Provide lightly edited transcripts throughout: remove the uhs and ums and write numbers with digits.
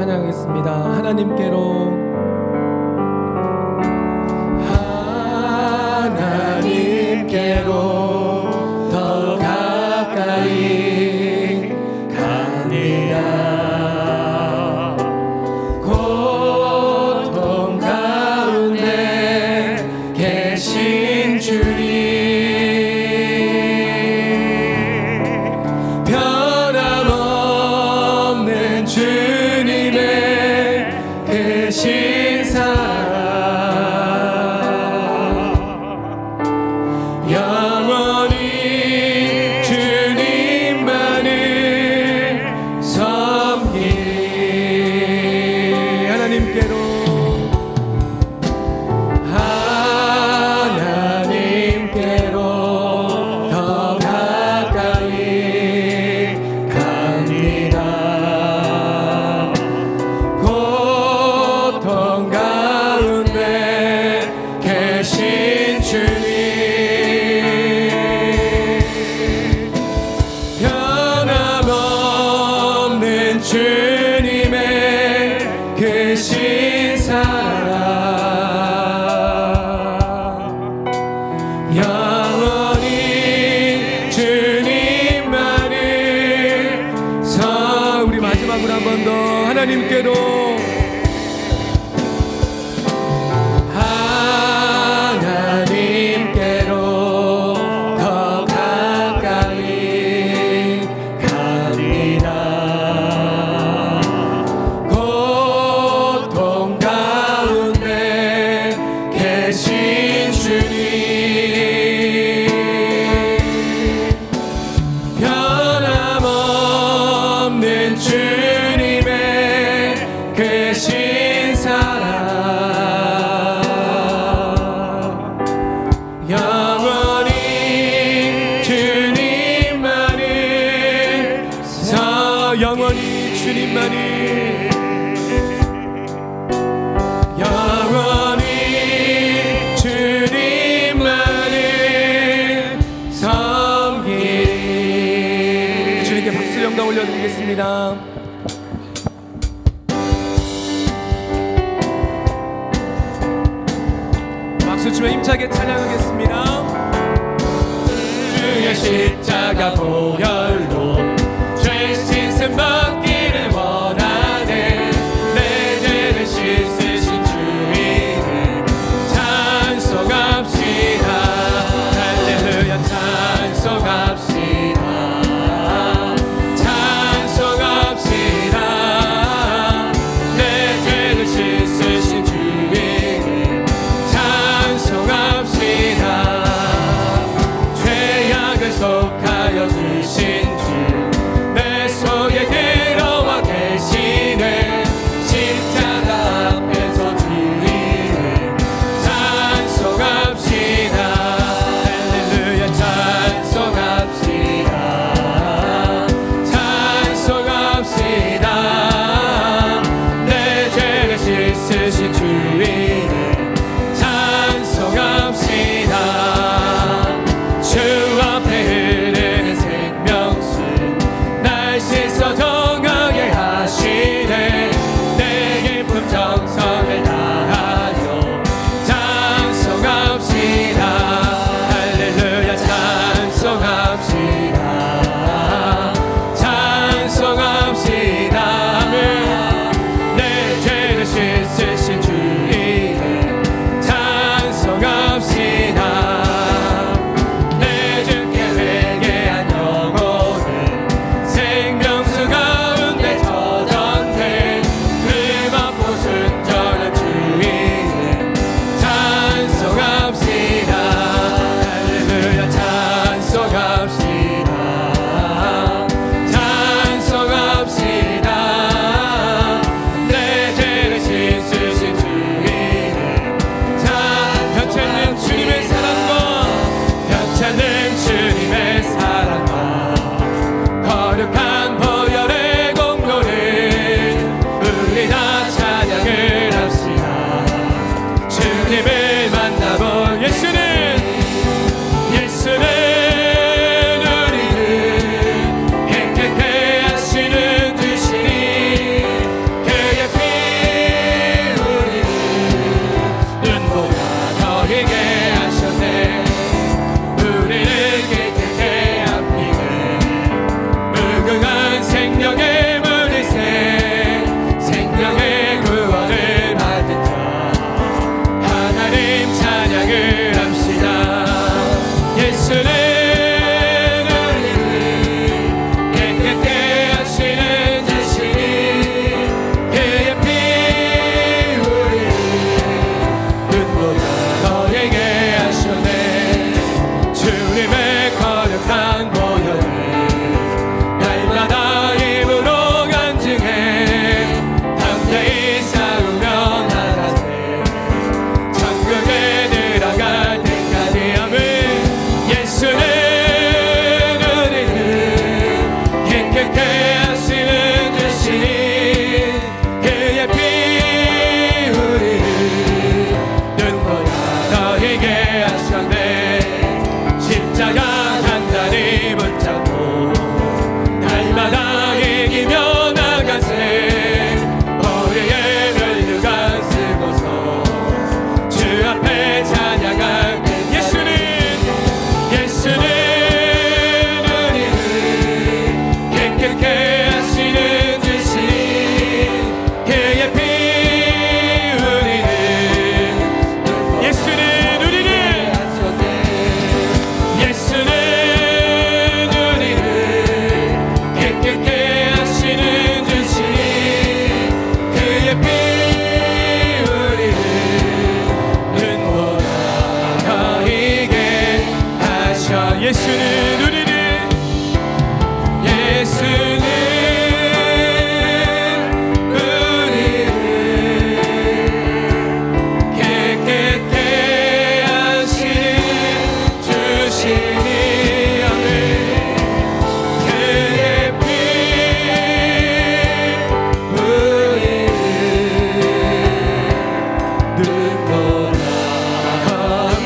찬양하겠습니다. 하나님께로 더 가까이 갑니다. 고통 가운데 계신 주님, 변함없는 주님의 계신 사랑, 영원히 주님만을 섬기리. 하나님께로 더 가까이 갑니다. 고통 가운데 계신 주님, 변함없는 주님의 계신 사랑, 영원히 주님만을 우리 마지막으로 한 번 더 하나님께로 더 가까이 갑니다. 고통 가운데 계신 주님, 변함없는 주님의 계신 사랑, 영원히 주님만을 영원히 주님만을 영원히 주님만을 섬기리. 주님께 박수 영광 올려드리겠습니다. 박수 치며 힘차게 찬양하겠습니다. 주의 십자가 보혈로 죄 씻음 받기를 원하네. 내 죄를 씻으신 주님을 찬송합시다. 할렐루야 찬송합시다. 찬송합시다. 내 죄를 씻으신 주님을 찬송합시다. 죄악을 속하여 주신 주 내 속에 들어 너에게 하셨네. 우리를 깨끗게 한 피는 무궁한 생명의 물이세. 생명의 구원을 받은 자 하나님 찬양을 합시다. 예수는 우리를 깨끗게 하시는 주시니 그의 피 우리를 눈보다 너에게 하셨네. 주님의 거룩한 보혈을 날마다 입으로 간증해 담대히 싸우며 나가세. 천국에 들어갈 때까지 아멘. 예수는 우리를 깨끗게 하시는 주시니 그의 피 우리를 눈보다 너에게 하셨네. 십자가 단단히 붙잡고 날마다 이기며 나가세. 머리에 면류관 쓰고서 주 앞에 찬양할 때 예수는 우리를 깨끗게 하시는 주시니 그의 피 우리를 예수는 우리를 예수는 우리를 깨끗게 하시는 주시니 그의 피 우리를 눈보다 너에게 하셔. 예수는 우리를 예수는 우리를 깨끗게 하시는 주시니 아멘. 그의 피 우리를 눈보다 아멘.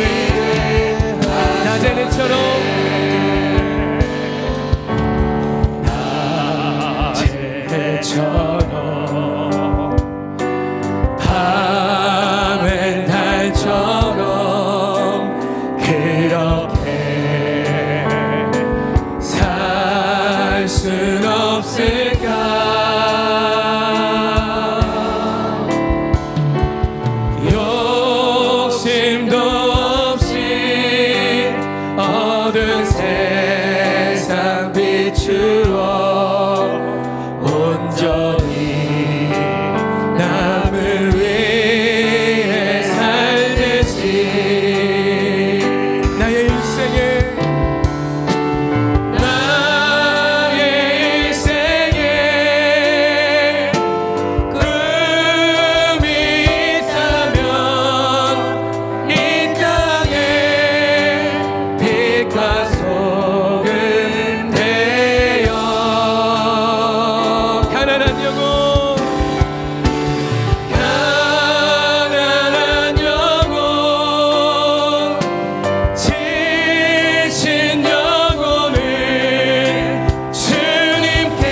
낮에는처럼 밤엔 달처럼 그렇게 살 순 없을까. 욕심도 없이 어두운 세상 비추어 온전히 남을 위해 살듯이 나의 일생에 꿈이 있다면 이 땅에 빛과 소금 되어 가난한 영혼 지친 영혼을 주님께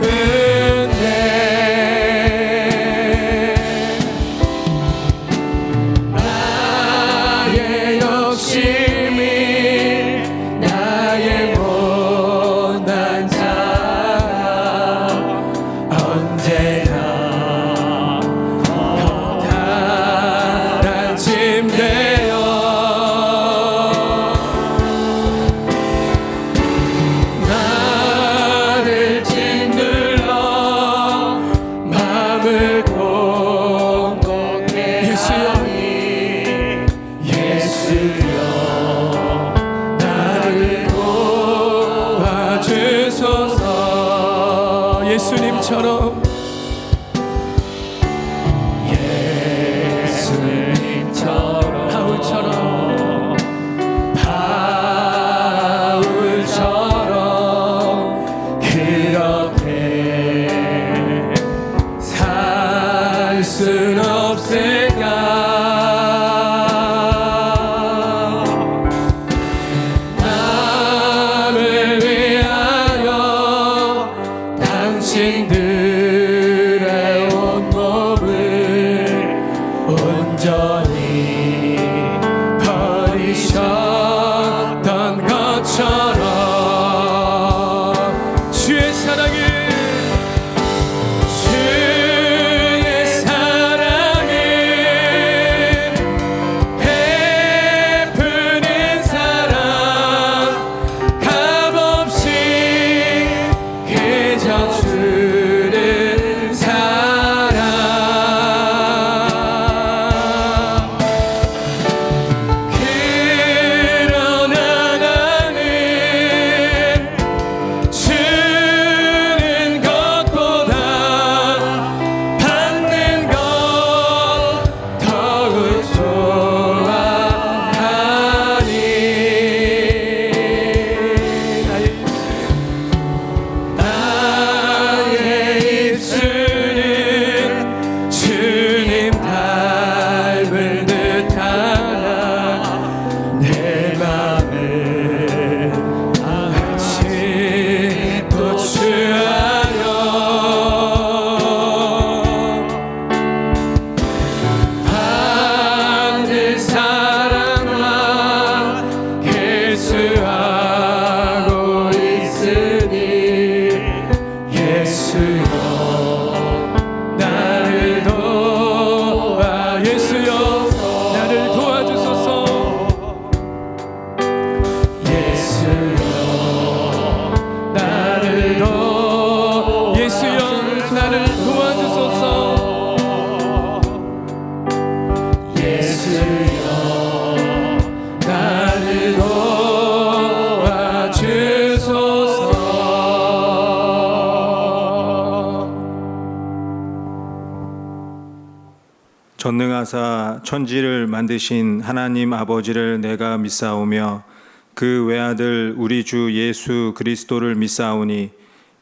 인도하고픈데 나의 욕심이 나의 못난 자가 언제나 커다란 짐되어 나를 짓눌러 마음을 공공해 하니 예수여 나를 도와주소서. 예수님처럼 바울처럼 그렇게 살 순 없을까. 남을 위하여 당신들의 온몸을 완전히 버리셨던 것처럼 주의 사랑이 베푸는 사랑 값없이 그저 주는 사랑 그러나 나는 주는 것보다 받는 것 더욱 좋아하니 나의 입술은 주님 닮을 듯하나 내 맘은 아직 고추하려 받는 사랑만 회수하고 있으니 예수여 나를 도와 예수여 나를 도와주소서 예수여 나를 예수여 나를 도와주소서 예수여 나를 도와주소서 전능하사 천지를 만드신 하나님 아버지를 내가 믿사오며 그 외아들 우리 주 예수 그리스도를 믿사오니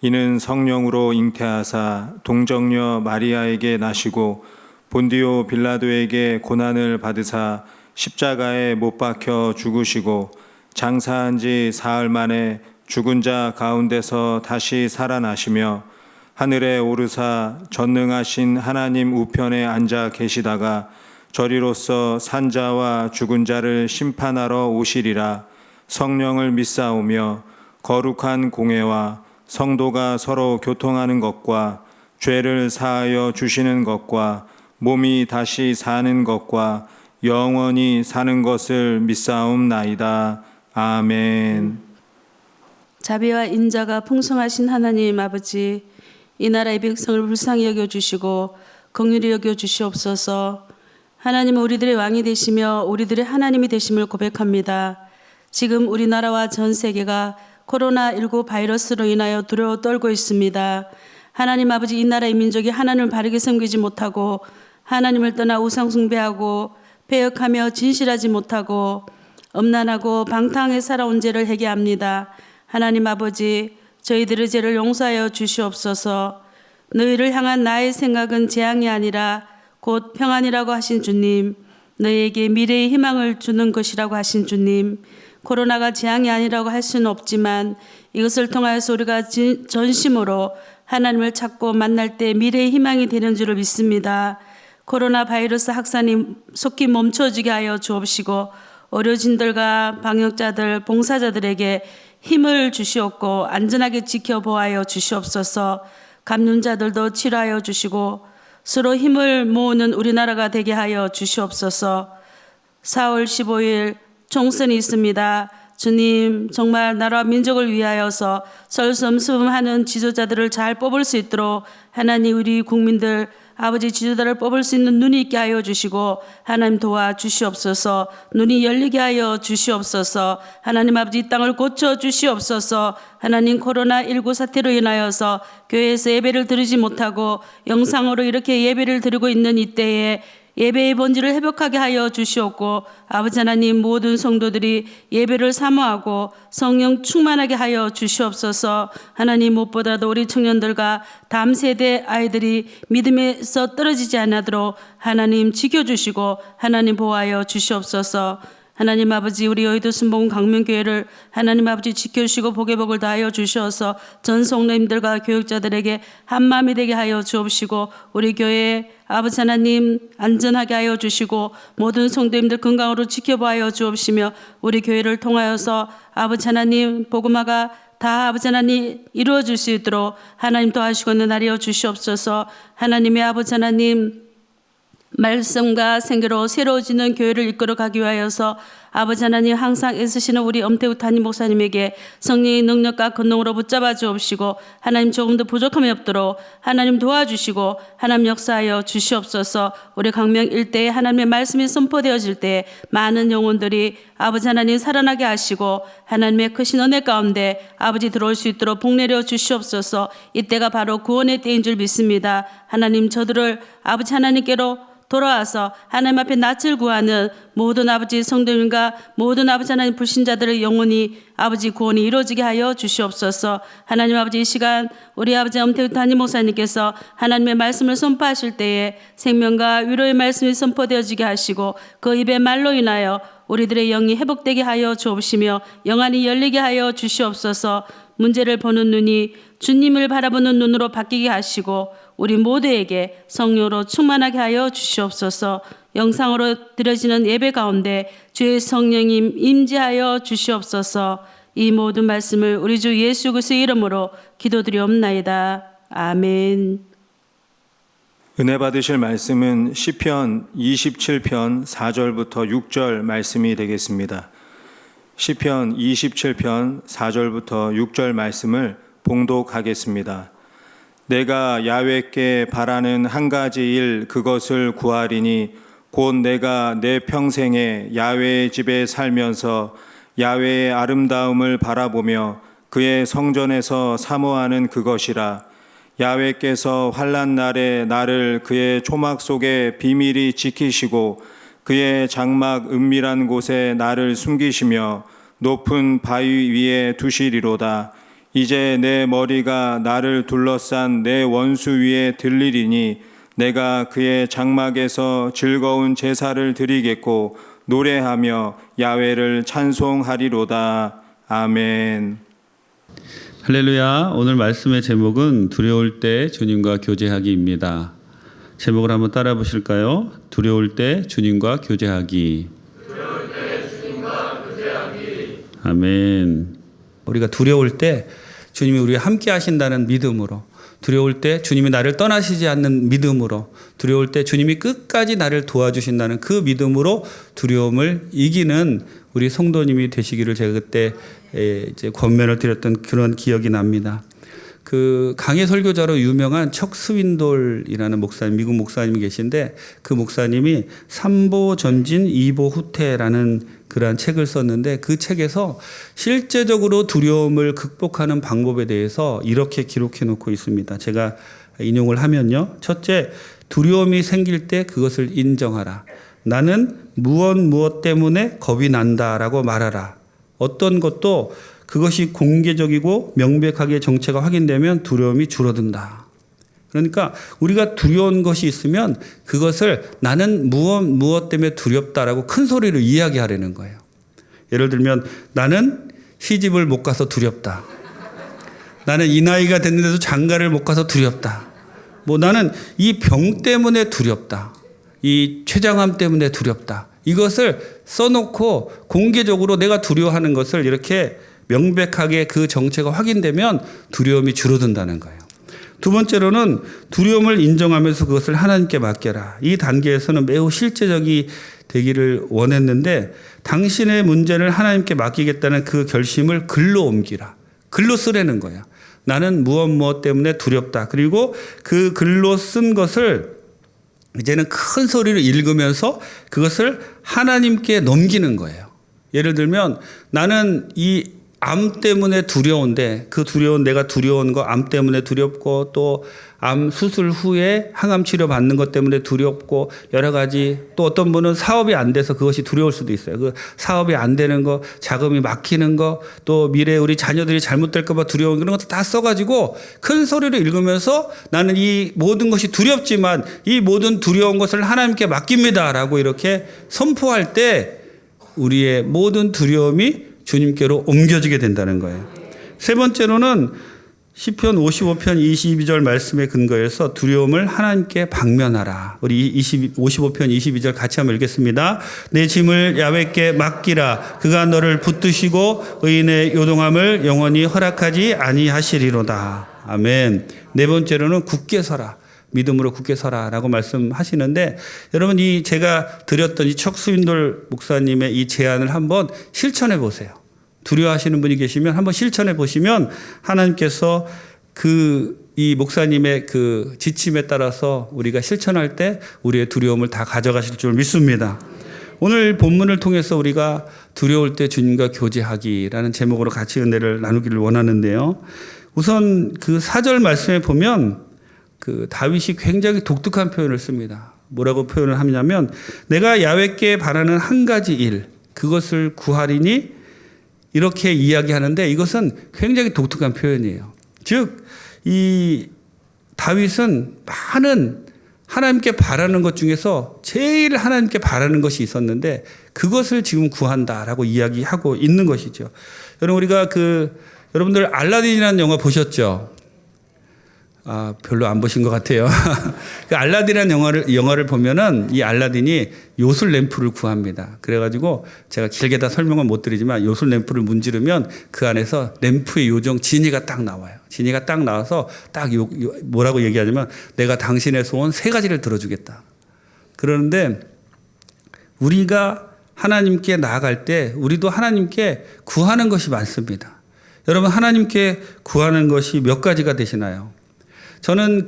이는 성령으로 잉태하사 동정녀 마리아에게 나시고 본디오 빌라도에게 고난을 받으사 십자가에 못 박혀 죽으시고 장사한 지 사흘 만에 죽은 자 가운데서 다시 살아나시며 하늘에 오르사 전능하신 하나님 우편에 앉아 계시다가 저리로서 산자와 죽은 자를 심판하러 오시리라. 성령을 믿사오며 거룩한 공회와 성도가 서로 교통하는 것과 죄를 사하여 주시는 것과 몸이 다시 사는 것과 영원히 사는 것을 믿사옵나이다. 아멘. 자비와 인자가 풍성하신 하나님 아버지, 이 나라의 백성을 불쌍히 여겨주시고 긍휼히 여겨주시옵소서. 하나님은 우리들의 왕이 되시며 우리들의 하나님이 되심을 고백합니다. 지금 우리나라와 전 세계가 코로나19 바이러스로 인하여 두려워 떨고 있습니다. 하나님 아버지, 이 나라의 민족이 하나님을 바르게 섬기지 못하고 하나님을 떠나 우상 숭배하고 배역하며 진실하지 못하고 엄난하고 방탕하게 살아온 죄를 회개합니다. 하나님 아버지, 저희들의 죄를 용서하여 주시옵소서. 너희를 향한 나의 생각은 재앙이 아니라 곧 평안이라고 하신 주님, 너희에게 미래의 희망을 주는 것이라고 하신 주님, 코로나가 재앙이 아니라고 할 수는 없지만 이것을 통하여서 우리가 전심으로 하나님을 찾고 만날 때 미래의 희망이 되는 줄을 믿습니다. 코로나 바이러스 확산이 속히 멈춰지게 하여 주옵시고 의료진들과 방역자들, 봉사자들에게 힘을 주시옵고 안전하게 지켜보아여 주시옵소서. 감염자들도 치료하여 주시고 서로 힘을 모으는 우리나라가 되게 하여 주시옵소서. 4월 15일 총선이 있습니다. 주님, 정말 나라와 민족을 위하여서 설섬섬하는 지도자들을 잘 뽑을 수 있도록 하나님, 우리 국민들 아버지 지도자를 뽑을 수 있는 눈이 있게 하여 주시고 하나님 도와주시옵소서. 눈이 열리게 하여 주시옵소서. 하나님 아버지, 이 땅을 고쳐 주시옵소서. 하나님, 코로나19 사태로 인하여서 교회에서 예배를 드리지 못하고 영상으로 이렇게 예배를 드리고 있는 이때에 예배의 본질을 회복하게 하여 주시옵고 아버지 하나님, 모든 성도들이 예배를 사모하고 성령 충만하게 하여 주시옵소서. 하나님, 무엇보다도 우리 청년들과 다음 세대 아이들이 믿음에서 떨어지지 않도록 하나님 지켜주시고 하나님 보호하여 주시옵소서. 하나님 아버지 우리 여의도 순복음 강명교회를 하나님 아버지 지켜주시고 복의 복을 다하여 주셔서 전 성도님들과 교육자들에게 한마음이 되게 하여 주옵시고 우리 교회 아버지 하나님 안전하게 하여 주시고 모든 성도님들 건강으로 지켜보아여 주옵시며 우리 교회를 통하여서 아버지 하나님 복음화가 다 아버지 하나님 이루어질 수 있도록 하나님 도와주시고 은혜하여 주시옵소서. 하나님의 아버지 하나님 말씀과 생계로 새로워지는 교회를 이끌어가기 위하여서 아버지 하나님 항상 애쓰시는 우리 엄태우 담임 목사님에게 성령의 능력과 권능으로 붙잡아 주옵시고 하나님 조금 더 부족함이 없도록 하나님 도와주시고 하나님 역사하여 주시옵소서. 우리 강명 일대에 하나님의 말씀이 선포되어질 때 많은 영혼들이 아버지 하나님 살아나게 하시고 하나님의 크신 은혜 가운데 아버지 들어올 수 있도록 복내려 주시옵소서. 이때가 바로 구원의 때인 줄 믿습니다. 하나님 저들을 아버지 하나님께로 돌아와서 하나님 앞에 낯을 구하는 모든 아버지 성도님과 모든 아버지 하나님 불신자들의 영혼이 아버지 구원이 이루어지게 하여 주시옵소서. 하나님 아버지 이 시간 우리 아버지 엄태우 담임 목사님께서 하나님의 말씀을 선포하실 때에 생명과 위로의 말씀이 선포되어지게 하시고 그 입의 말로 인하여 우리들의 영이 회복되게 하여 주옵시며 영안이 열리게 하여 주시옵소서. 문제를 보는 눈이 주님을 바라보는 눈으로 바뀌게 하시고 우리 모두에게 성령으로 충만하게 하여 주시옵소서. 영상으로 드려지는 예배 가운데 주의 성령님 임재하여 주시옵소서. 이 모든 말씀을 우리 주 예수 그리스도의 이름으로 기도드리옵나이다. 아멘. 은혜 받으실 말씀은 시편 27편 4절부터 6절 말씀이 되겠습니다. 시편 27편 4절부터 6절 말씀을 봉독하겠습니다. 내가 야훼께 바라는 한 가지 일 그것을 구하리니 곧 내가 내 평생에 야훼의 집에 살면서 야훼의 아름다움을 바라보며 그의 성전에서 사모하는 그것이라. 야훼께서 환난 날에 나를 그의 초막 속에 비밀히 지키시고 그의 장막 은밀한 곳에 나를 숨기시며 높은 바위 위에 두시리로다. 이제 내 머리가 나를 둘러싼 내 원수 위에 들리리니 내가 그의 장막에서 즐거운 제사를 드리겠고 노래하며 야훼를 찬송하리로다. 아멘. 할렐루야. 오늘 말씀의 제목은 두려울 때 주님과 교제하기입니다. 제목을 한번 따라 보실까요? 두려울 때 주님과 교제하기. 두려울 때 주님과 교제하기. 아멘. 우리가 두려울 때 주님이 우리와 함께 하신다는 믿음으로, 두려울 때 주님이 나를 떠나시지 않는 믿음으로, 두려울 때 주님이 끝까지 나를 도와주신다는 그 믿음으로 두려움을 이기는 우리 성도님이 되시기를 제가 그때 이제 권면을 드렸던 그런 기억이 납니다. 그 강해 설교자로 유명한 척 스윈돌이라는 목사님, 미국 목사님이 계신데 그 목사님이 3보 전진 2보 후퇴라는 그러한 책을 썼는데 그 책에서 실제적으로 두려움을 극복하는 방법에 대해서 이렇게 기록해 놓고 있습니다. 제가 인용을 하면요. 첫째, 두려움이 생길 때 그것을 인정하라. 나는 무엇 때문에 겁이 난다라고 말하라. 어떤 것도 그것이 공개적이고 명백하게 정체가 확인되면 두려움이 줄어든다. 그러니까 우리가 두려운 것이 있으면 그것을 나는 무엇 때문에 두렵다라고 큰 소리로 이야기하려는 거예요. 예를 들면 나는 시집을 못 가서 두렵다. 나는 이 나이가 됐는데도 장가를 못 가서 두렵다. 나는 이 병 때문에 두렵다. 이 췌장암 때문에 두렵다. 이것을 써놓고 공개적으로 내가 두려워하는 것을 이렇게 명백하게 그 정체가 확인되면 두려움이 줄어든다는 거예요. 두 번째로는 두려움을 인정하면서 그것을 하나님께 맡겨라. 이 단계에서는 매우 실제적이 되기를 원했는데 당신의 문제를 하나님께 맡기겠다는 그 결심을 글로 옮기라. 글로 쓰라는 거예요. 나는 무엇 때문에 두렵다. 그리고 그 글로 쓴 것을 이제는 큰 소리로 읽으면서 그것을 하나님께 넘기는 거예요. 예를 들면 나는 이 암 때문에 두려운데 그 두려운 내가 두려운 거 암 때문에 두렵고 또 암 수술 후에 항암 치료 받는 것 때문에 두렵고 여러 가지 또 어떤 분은 사업이 안 돼서 그것이 두려울 수도 있어요. 그 사업이 안 되는 거, 자금이 막히는 거, 또 미래에 우리 자녀들이 잘못될까 봐 두려운 그런 것도 다 써가지고 큰 소리로 읽으면서 나는 이 모든 것이 두렵지만 이 모든 두려운 것을 하나님께 맡깁니다라고 이렇게 선포할 때 우리의 모든 두려움이 주님께로 옮겨지게 된다는 거예요. 세 번째로는 시편 55편 22절 말씀에 근거해서 두려움을 하나님께 방면하라. 우리 55편 22절 같이 한번 읽겠습니다. 내 짐을 야훼께 맡기라. 그가 너를 붙드시고 의인의 요동함을 영원히 허락하지 아니하시리로다. 아멘. 네 번째로는 굳게 서라. 믿음으로 굳게 서라라고 말씀하시는데, 여러분 이 제가 드렸던 이 척수인돌 목사님의 이 제안을 한번 실천해 보세요. 두려워하시는 분이 계시면 한번 실천해 보시면 하나님께서 이 목사님의 그 지침에 따라서 우리가 실천할 때 우리의 두려움을 다 가져가실 줄 믿습니다. 오늘 본문을 통해서 우리가 두려울 때 주님과 교제하기라는 제목으로 같이 은혜를 나누기를 원하는데요. 우선 그 4절 말씀에 보면 그 다윗이 굉장히 독특한 표현을 씁니다. 뭐라고 표현을 하냐면 내가 야훼께 바라는 한 가지 일 그것을 구하리니 이렇게 이야기하는데 이것은 굉장히 독특한 표현이에요. 즉, 이 다윗은 많은 하나님께 바라는 것 중에서 제일 하나님께 바라는 것이 있었는데 그것을 지금 구한다라고 이야기하고 있는 것이죠. 여러분, 우리가 여러분들 알라딘이라는 영화 보셨죠? 별로 안 보신 것 같아요. 그 알라딘이라는 영화를 보면은 이 알라딘이 요술 램프를 구합니다. 그래가지고 제가 길게 다 설명은 못 드리지만 요술 램프를 문지르면 그 안에서 램프의 요정 지니가 딱 나와요. 지니가 딱 나와서 딱 뭐라고 얘기하냐면 내가 당신의 소원 3가지를 들어주겠다. 그러는데 우리가 하나님께 나아갈 때 우리도 하나님께 구하는 것이 많습니다. 여러분 하나님께 구하는 것이 몇 가지가 되시나요? 저는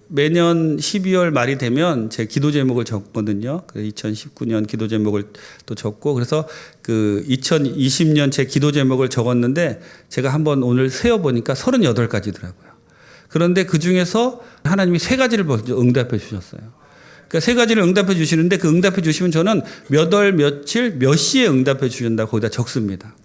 매년 12월 말이 되면 제 기도 제목을 적거든요. 2019년 기도 제목을 또 적고 그래서 2020년 제 기도 제목을 적었는데 제가 한번 오늘 세어보니까 38가지더라고요. 그런데 그 중에서 하나님이 3가지를 먼저 응답해 주셨어요. 그러니까 3가지를 응답해 주시는데 그 응답해 주시면 저는 몇 월, 며칠, 몇 시에 응답해 주신다고 거기다 적습니다.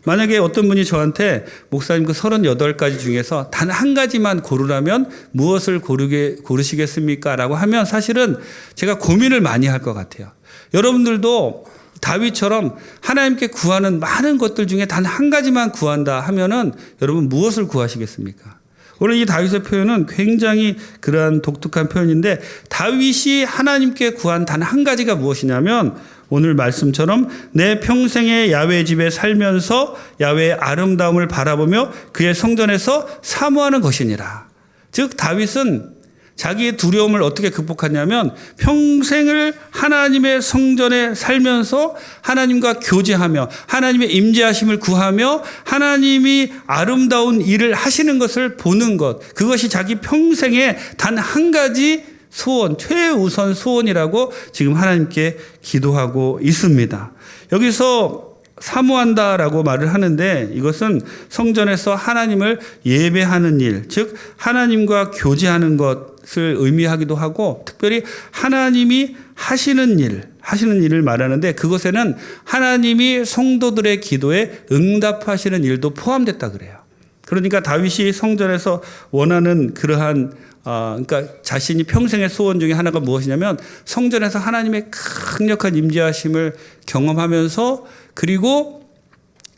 만약에 어떤 분이 저한테 목사님 38가지 중에서 단 한 가지만 고르라면 무엇을 고르시겠습니까? 라고 하면 사실은 제가 고민을 많이 할 것 같아요. 여러분들도 다윗처럼 하나님께 구하는 많은 것들 중에 단 한 가지만 구한다 하면은 여러분 무엇을 구하시겠습니까? 오늘 이 다윗의 표현은 굉장히 그러한 독특한 표현인데 다윗이 하나님께 구한 단 한 가지가 무엇이냐면 오늘 말씀처럼 내 평생의 야훼 집에 살면서 야훼의 아름다움을 바라보며 그의 성전에서 사모하는 것이니라. 즉 다윗은 자기의 두려움을 어떻게 극복하냐면 평생을 하나님의 성전에 살면서 하나님과 교제하며 하나님의 임재하심을 구하며 하나님이 아름다운 일을 하시는 것을 보는 것, 그것이 자기 평생의 단 한 가지 소원, 최우선 소원이라고 지금 하나님께 기도하고 있습니다. 여기서 사모한다라고 말을 하는데 이것은 성전에서 하나님을 예배하는 일, 즉 하나님과 교제하는 것을 의미하기도 하고 특별히 하나님이 하시는 일을 말하는데 그것에는 하나님이 성도들의 기도에 응답하시는 일도 포함됐다 그래요. 그러니까 다윗이 성전에서 원하는 그러한 그러니까 자신이 평생의 소원 중에 하나가 무엇이냐면 성전에서 하나님의 강력한 임재하심을 경험하면서 그리고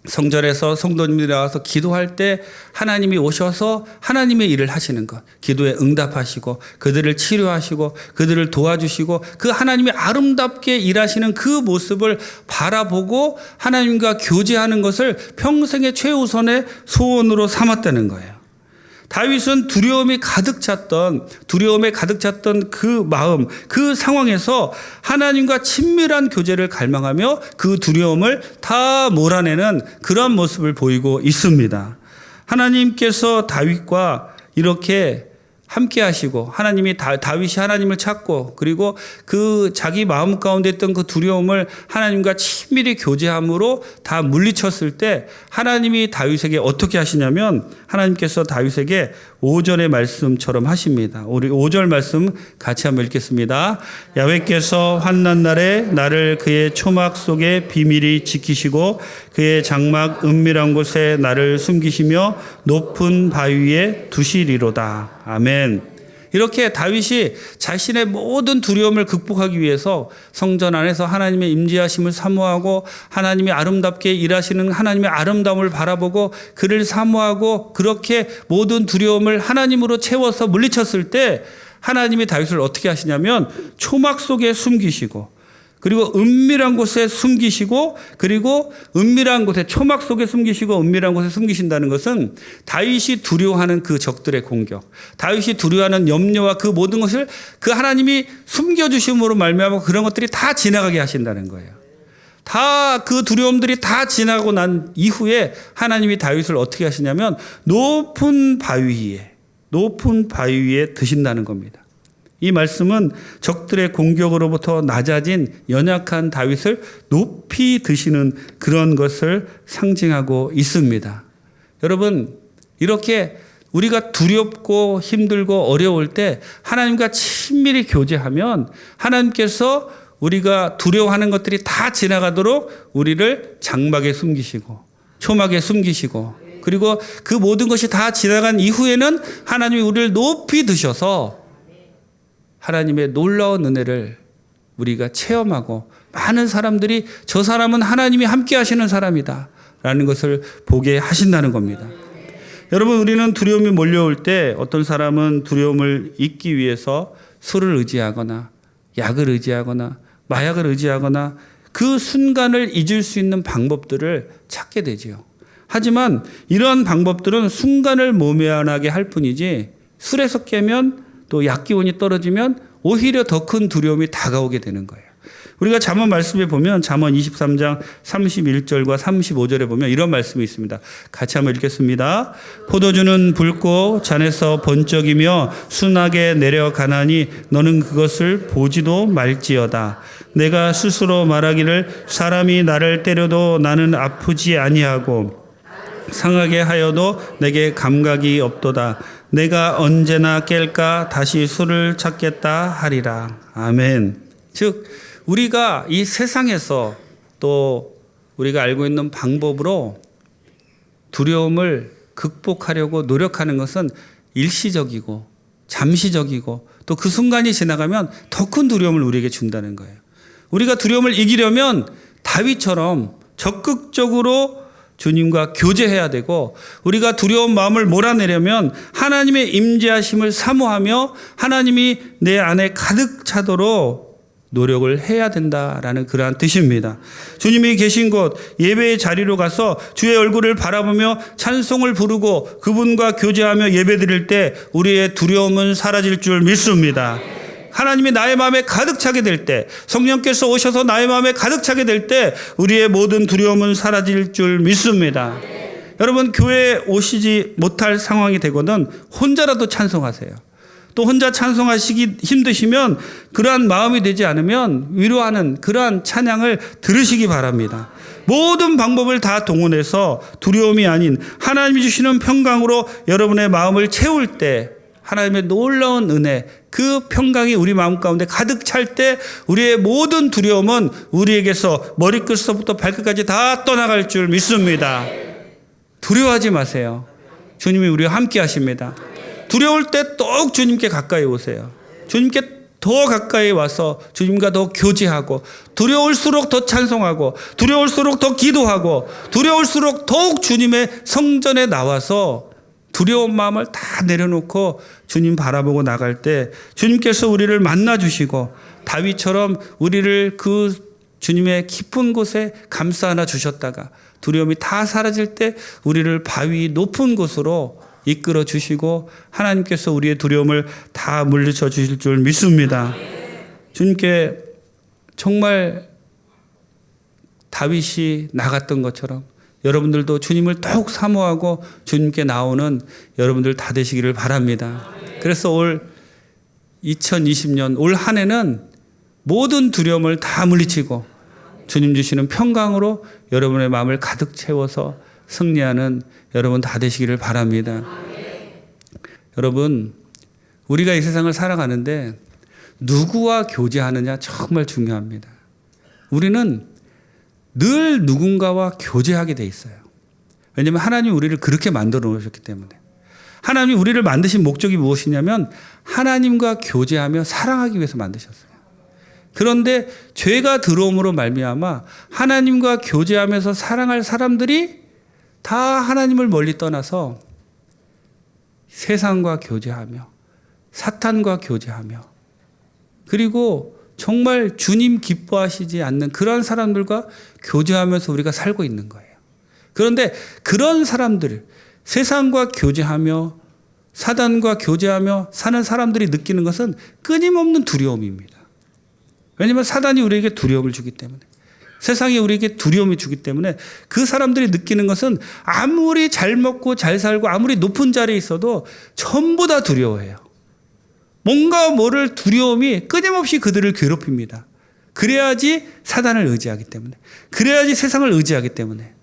성전에서 성도님들이 나와서 기도할 때 하나님이 오셔서 하나님의 일을 하시는 것, 기도에 응답하시고 그들을 치료하시고 그들을 도와주시고 그 하나님이 아름답게 일하시는 그 모습을 바라보고 하나님과 교제하는 것을 평생의 최우선의 소원으로 삼았다는 거예요. 다윗은 두려움에 가득 찼던 그 마음, 그 상황에서 하나님과 친밀한 교제를 갈망하며 그 두려움을 다 몰아내는 그런 모습을 보이고 있습니다. 하나님께서 다윗과 이렇게 함께 하시고 다윗이 하나님을 찾고 그리고 그 자기 마음 가운데 있던 그 두려움을 하나님과 친밀히 교제함으로 다 물리쳤을 때 하나님이 다윗에게 어떻게 하시냐면 하나님께서 다윗에게 5절의 말씀처럼 하십니다. 우리 5절 말씀 같이 한번 읽겠습니다. 야훼께서 환난 날에 나를 그의 초막 속에 비밀히 지키시고 그의 장막 은밀한 곳에 나를 숨기시며 높은 바위 위에 두시리로다. 아멘. 이렇게 다윗이 자신의 모든 두려움을 극복하기 위해서 성전 안에서 하나님의 임재하심을 사모하고 하나님이 아름답게 일하시는 하나님의 아름다움을 바라보고 그를 사모하고 그렇게 모든 두려움을 하나님으로 채워서 물리쳤을 때 하나님이 다윗을 어떻게 하시냐면 초막 속에 숨기시고 그리고 은밀한 곳에 숨기시고 그리고 은밀한 곳에 초막 속에 숨기시고 은밀한 곳에 숨기신다는 것은 다윗이 두려워하는 그 적들의 공격, 다윗이 두려워하는 염려와 그 모든 것을 그 하나님이 숨겨주심으로 말미암아 그런 것들이 다 지나가게 하신다는 거예요. 다 그 두려움들이 다 지나고 난 이후에 하나님이 다윗을 어떻게 하시냐면 높은 바위 위에 드신다는 겁니다. 이 말씀은 적들의 공격으로부터 낮아진 연약한 다윗을 높이 드시는 그런 것을 상징하고 있습니다. 여러분, 이렇게 우리가 두렵고 힘들고 어려울 때 하나님과 친밀히 교제하면 하나님께서 우리가 두려워하는 것들이 다 지나가도록 우리를 장막에 숨기시고 초막에 숨기시고 그리고 그 모든 것이 다 지나간 이후에는 하나님이 우리를 높이 드셔서 하나님의 놀라운 은혜를 우리가 체험하고 많은 사람들이 저 사람은 하나님이 함께 하시는 사람이다 라는 것을 보게 하신다는 겁니다. 여러분, 우리는 두려움이 몰려올 때 어떤 사람은 두려움을 잊기 위해서 술을 의지하거나 약을 의지하거나 마약을 의지하거나 그 순간을 잊을 수 있는 방법들을 찾게 되지요. 하지만 이러한 방법들은 순간을 모면하게 할 뿐이지 술에서 깨면 또 약기운이 떨어지면 오히려 더 큰 두려움이 다가오게 되는 거예요. 우리가 잠언 말씀에 보면 잠언 23장 31절과 35절에 보면 이런 말씀이 있습니다. 같이 한번 읽겠습니다. 포도주는 붉고 잔에서 번쩍이며 순하게 내려가나니 너는 그것을 보지도 말지어다. 내가 스스로 말하기를 사람이 나를 때려도 나는 아프지 아니하고 상하게 하여도 내게 감각이 없도다. 내가 언제나 깰까 다시 술을 찾겠다 하리라. 아멘. 즉 우리가 이 세상에서 또 우리가 알고 있는 방법으로 두려움을 극복하려고 노력하는 것은 일시적이고 잠시적이고 또 그 순간이 지나가면 더 큰 두려움을 우리에게 준다는 거예요. 우리가 두려움을 이기려면 다윗처럼 적극적으로 주님과 교제해야 되고 우리가 두려운 마음을 몰아내려면 하나님의 임재하심을 사모하며 하나님이 내 안에 가득 차도록 노력을 해야 된다라는 그러한 뜻입니다. 주님이 계신 곳 예배의 자리로 가서 주의 얼굴을 바라보며 찬송을 부르고 그분과 교제하며 예배드릴 때 우리의 두려움은 사라질 줄 믿습니다. 하나님이 나의 마음에 가득 차게 될 때, 성령께서 오셔서 나의 마음에 가득 차게 될 때 우리의 모든 두려움은 사라질 줄 믿습니다. 여러분, 교회에 오시지 못할 상황이 되거든 혼자라도 찬송하세요. 또 혼자 찬송하시기 힘드시면 그러한 마음이 되지 않으면 위로하는 그러한 찬양을 들으시기 바랍니다. 모든 방법을 다 동원해서 두려움이 아닌 하나님이 주시는 평강으로 여러분의 마음을 채울 때 하나님의 놀라운 은혜, 그 평강이 우리 마음 가운데 가득 찰 때 우리의 모든 두려움은 우리에게서 머리끝서부터 발끝까지 다 떠나갈 줄 믿습니다. 두려워하지 마세요. 주님이 우리와 함께 하십니다. 두려울 때 또 주님께 가까이 오세요. 주님께 더 가까이 와서 주님과 더 교제하고 두려울수록 더 찬송하고 두려울수록 더 기도하고 두려울수록 더욱 주님의 성전에 나와서 두려운 마음을 다 내려놓고 주님 바라보고 나갈 때 주님께서 우리를 만나주시고 다윗처럼 우리를 그 주님의 깊은 곳에 감싸 안아 주셨다가 두려움이 다 사라질 때 우리를 바위 높은 곳으로 이끌어 주시고 하나님께서 우리의 두려움을 다 물리쳐 주실 줄 믿습니다. 주님께 정말 다윗이 나갔던 것처럼 여러분들도 주님을 더욱 사모하고 주님께 나오는 여러분들 다 되시기를 바랍니다. 그래서 올 2020년 올 한 해는 모든 두려움을 다 물리치고 주님 주시는 평강으로 여러분의 마음을 가득 채워서 승리하는 여러분 다 되시기를 바랍니다. 여러분, 우리가 이 세상을 살아가는데 누구와 교제하느냐 정말 중요합니다. 우리는 늘 누군가와 교제하게 돼 있어요. 왜냐하면 하나님이 우리를 그렇게 만들어 놓으셨기 때문에. 하나님이 우리를 만드신 목적이 무엇이냐면 하나님과 교제하며 사랑하기 위해서 만드셨어요. 그런데 죄가 들어옴으로 말미암아 하나님과 교제하면서 사랑할 사람들이 다 하나님을 멀리 떠나서 세상과 교제하며 사탄과 교제하며 그리고 정말 주님 기뻐하시지 않는 그런 사람들과 교제하면서 우리가 살고 있는 거예요. 그런데 그런 사람들, 세상과 교제하며 사단과 교제하며 사는 사람들이 느끼는 것은 끊임없는 두려움입니다. 왜냐하면 사단이 우리에게 두려움을 주기 때문에, 세상이 우리에게 두려움을 주기 때문에 그 사람들이 느끼는 것은 아무리 잘 먹고 잘 살고 아무리 높은 자리에 있어도 전부 다 두려워해요. 뭔가 모를 두려움이 끊임없이 그들을 괴롭힙니다. 그래야지 사단을 의지하기 때문에, 그래야지 세상을 의지하기 때문에.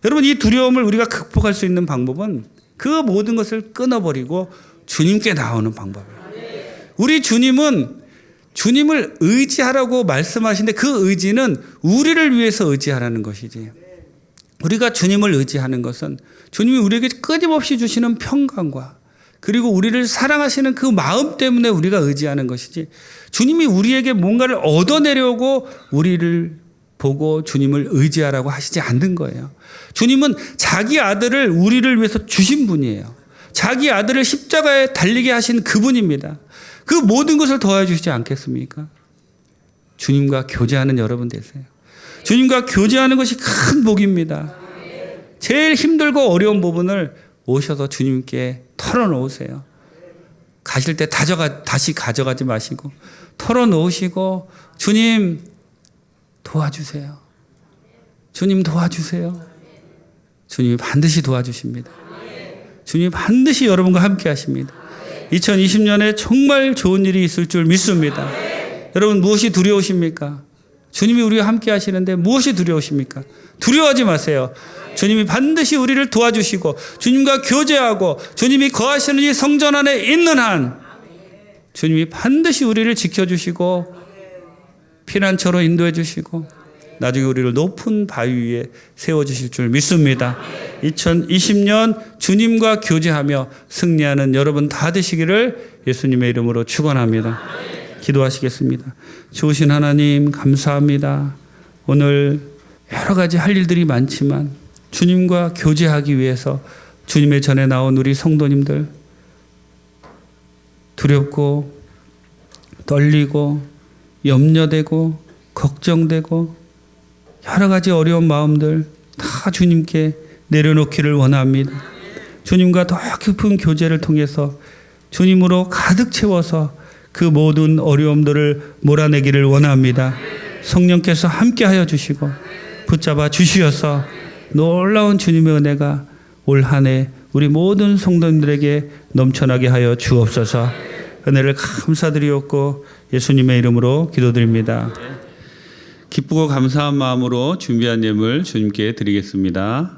여러분, 이 두려움을 우리가 극복할 수 있는 방법은 그 모든 것을 끊어버리고 주님께 나오는 방법이에요. 우리 주님은 주님을 의지하라고 말씀하시는데 그 의지는 우리를 위해서 의지하라는 것이지. 우리가 주님을 의지하는 것은 주님이 우리에게 끊임없이 주시는 평강과 그리고 우리를 사랑하시는 그 마음 때문에 우리가 의지하는 것이지, 주님이 우리에게 뭔가를 얻어내려고 우리를 보고 주님을 의지하라고 하시지 않는 거예요. 주님은 자기 아들을 우리를 위해서 주신 분이에요. 자기 아들을 십자가에 달리게 하신 그분입니다. 그 모든 것을 더해 주시지 않겠습니까? 주님과 교제하는 여러분 되세요. 주님과 교제하는 것이 큰 복입니다. 제일 힘들고 어려운 부분을 오셔서 주님께 털어놓으세요. 가실 때 다시 가져가지 마시고 털어놓으시고, 주님 도와주세요. 주님 도와주세요. 주님이 반드시 도와주십니다. 주님이 반드시 여러분과 함께 하십니다. 2020년에 정말 좋은 일이 있을 줄 믿습니다. 여러분, 무엇이 두려우십니까? 주님이 우리와 함께 하시는데 무엇이 두려우십니까? 두려워하지 마세요. 주님이 반드시 우리를 도와주시고 주님과 교제하고 주님이 거하시는 이 성전 안에 있는 한 주님이 반드시 우리를 지켜주시고 피난처로 인도해 주시고 나중에 우리를 높은 바위 위에 세워주실 줄 믿습니다. 2020년 주님과 교제하며 승리하는 여러분 다 되시기를 예수님의 이름으로 축원합니다. 기도하시겠습니다. 좋으신 하나님 감사합니다. 오늘 여러 가지 할 일들이 많지만 주님과 교제하기 위해서 주님의 전에 나온 우리 성도님들, 두렵고 떨리고 염려되고 걱정되고 여러 가지 어려운 마음들 다 주님께 내려놓기를 원합니다. 주님과 더 깊은 교제를 통해서 주님으로 가득 채워서 그 모든 어려움들을 몰아내기를 원합니다. 성령께서 함께하여 주시고 붙잡아 주시어서 놀라운 주님의 은혜가 올 한 해 우리 모든 성도님들에게 넘쳐나게 하여 주옵소서. 은혜를 감사드리옵고 예수님의 이름으로 기도드립니다. 기쁘고 감사한 마음으로 준비한 예물 주님께 드리겠습니다.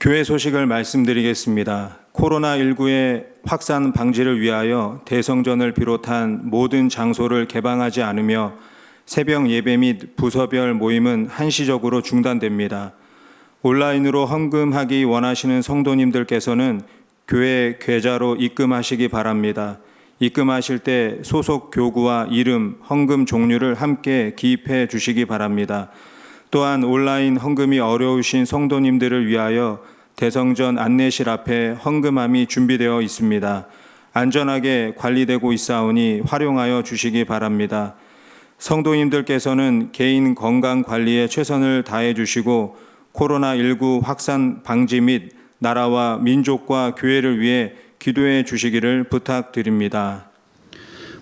교회 소식을 말씀드리겠습니다. 코로나19의 확산 방지를 위하여 대성전을 비롯한 모든 장소를 개방하지 않으며 새벽 예배 및 부서별 모임은 한시적으로 중단됩니다. 온라인으로 헌금하기 원하시는 성도님들께서는 교회 계좌로 입금하시기 바랍니다. 입금하실 때 소속 교구와 이름, 헌금 종류를 함께 기입해 주시기 바랍니다. 또한 온라인 헌금이 어려우신 성도님들을 위하여 대성전 안내실 앞에 헌금함이 준비되어 있습니다. 안전하게 관리되고 있사오니 활용하여 주시기 바랍니다. 성도님들께서는 개인 건강 관리에 최선을 다해 주시고 코로나19 확산 방지 및 나라와 민족과 교회를 위해 기도해 주시기를 부탁드립니다.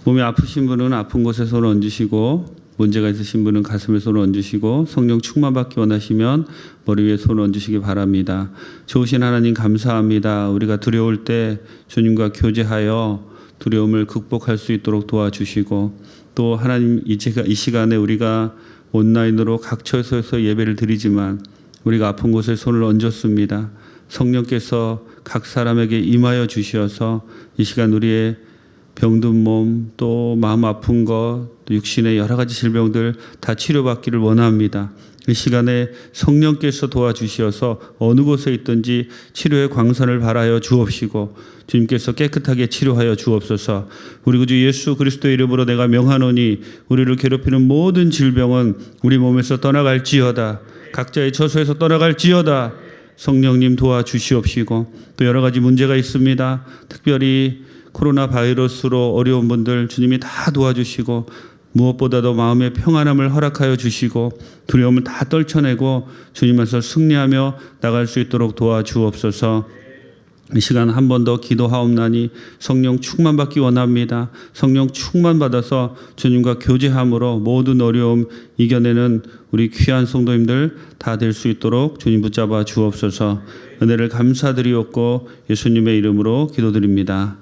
몸이 아프신 분은 아픈 곳에 손을 얹으시고 문제가 있으신 분은 가슴에 손을 얹으시고 성령 충만받기 원하시면 머리 위에 손을 얹으시기 바랍니다. 좋으신 하나님 감사합니다. 우리가 두려울 때 주님과 교제하여 두려움을 극복할 수 있도록 도와주시고 또 하나님 이 시간에 우리가 온라인으로 각 처소에서 예배를 드리지만 우리가 아픈 곳에 손을 얹었습니다. 성령께서 각 사람에게 임하여 주시어서 이 시간 우리의 병든 몸 또 마음 아픈 것 또 육신의 여러 가지 질병들 다 치료받기를 원합니다. 이 시간에 성령께서 도와주시어서 어느 곳에 있든지 치료의 광선을 발하여 주옵시고 주님께서 깨끗하게 치료하여 주옵소서. 우리 구주 예수 그리스도의 이름으로 내가 명하노니 우리를 괴롭히는 모든 질병은 우리 몸에서 떠나갈지어다. 각자의 처소에서 떠나갈지어다. 성령님 도와주시옵시고 또 여러 가지 문제가 있습니다. 특별히 코로나 바이러스로 어려운 분들 주님이 다 도와주시고 무엇보다도 마음의 평안함을 허락하여 주시고 두려움을 다 떨쳐내고 주님 안에서 승리하며 나갈 수 있도록 도와주옵소서. 이 시간 한 번 더 기도하옵나니 성령 충만받기 원합니다. 성령 충만받아서 주님과 교제함으로 모든 어려움 이겨내는 우리 귀한 성도님들 다 될 수 있도록 주님 붙잡아 주옵소서. 은혜를 감사드리옵고 예수님의 이름으로 기도드립니다.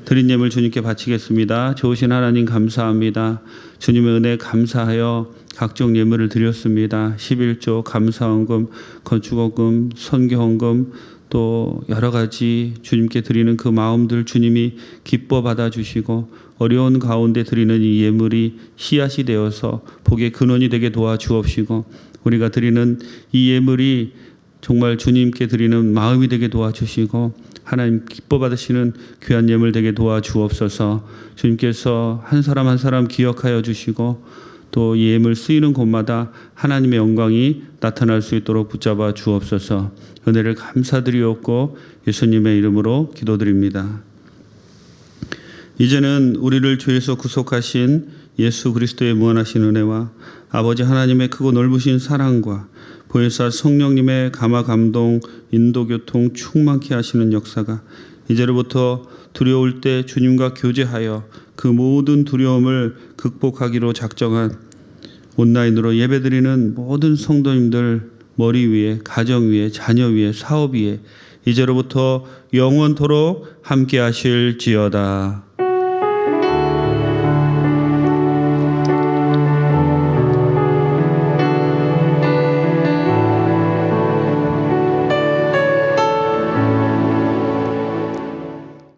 드린 예물 주님께 바치겠습니다. 좋으신 하나님 감사합니다. 주님의 은혜 감사하여 각종 예물을 드렸습니다. 11조 감사헌금, 건축헌금, 선교헌금 또 여러 가지 주님께 드리는 그 마음들 주님이 기뻐 받아주시고 어려운 가운데 드리는 이 예물이 씨앗이 되어서 복의 근원이 되게 도와주옵시고 우리가 드리는 이 예물이 정말 주님께 드리는 마음이 되게 도와주시고 하나님 기뻐 받으시는 귀한 예물 되게 도와주옵소서. 주님께서 한 사람 한 사람 기억하여 주시고 또 이 예물 쓰이는 곳마다 하나님의 영광이 나타날 수 있도록 붙잡아 주옵소서. 은혜를 감사드리옵고 예수님의 이름으로 기도드립니다. 이제는 우리를 죄에서 구속하신 예수 그리스도의 무한하신 은혜와 아버지 하나님의 크고 넓으신 사랑과 보혜사 성령님의 감화 감동 인도 교통 충만케 하시는 역사가 이제로부터 두려울 때 주님과 교제하여 그 모든 두려움을 극복하기로 작정한 온라인으로 예배드리는 모든 성도님들 머리 위에 가정 위에 자녀 위에 사업 위에 이제로부터 영원토록 함께 하실지어다.